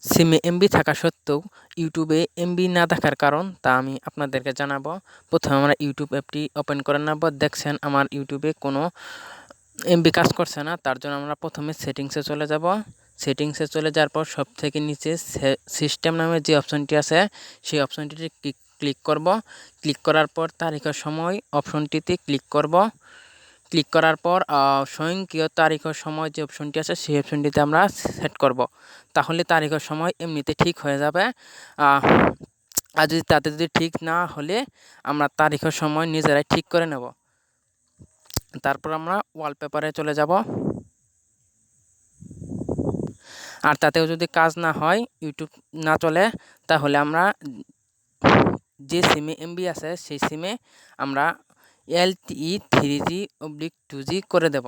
সিমে এমবি থাকা সত্ত্বেও ইউটিউবে এমবি না থাকার কারণ তা আমি আপনাদেরকে জানাবো। প্রথমে আমরা ইউটিউব অ্যাপটি ওপেন করে নেব। দেখছেন আমার ইউটিউবে কোনো এমবি কাজ করছে না, তার জন্য আমরা প্রথমে সেটিংসে চলে যাব। সেটিংসে চলে যাওয়ার পর সবথেকে নিচে সিস্টেম নামের যে অপশনটি আছে সেই অপশনটিতে ক্লিক করব। ক্লিক করার পর তারিখ ও সময় অপশনটিতে ক্লিক করব। ক্লিক করার পর স্বয়ংক্রিয় তারিখ ও সময় যে অপশনটি আছে সেই অপশনটিতে আমরা সেট করব। তাহলে তারিখ ও সময় এমনিতে ঠিক হয়ে যাবে। আর যদি ঠিক না হলে আমরা তারিখ ও সময় নিজেরাই ঠিক করে নেব। তারপর আমরা ওয়ালপেপারে চলে যাব। আর তাতেও যদি কাজ না হয়, ইউটিউব না চলে, তাহলে আমরা যে সিমে এমবি আছে সেই সিমে আমরা LTE 3G/2G করে দেব।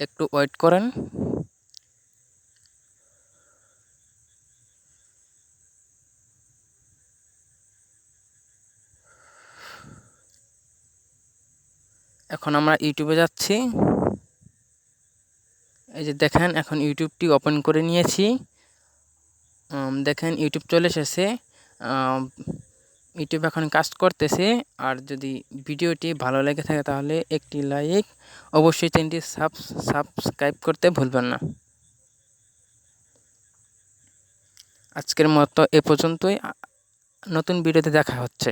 একটু ওয়েট করেন। এখন আমরা ইউটিউবে যাচ্ছি। এই যে দেখেন, এখন ইউটিউবটি ওপেন করে নিয়েছি। দেখেন ইউটিউব চলে এসেছে। ইউটিউব এখন কাজ করতেছে। আর যদি ভিডিওটি ভালো লেগে থাকে তাহলে একটি লাইক, অবশ্যই চ্যানেলটি সাবস্ক্রাইব করতে ভুলবেন না। আজকের মতো এ পর্যন্তই। নতুন ভিডিওতে দেখা হচ্ছে।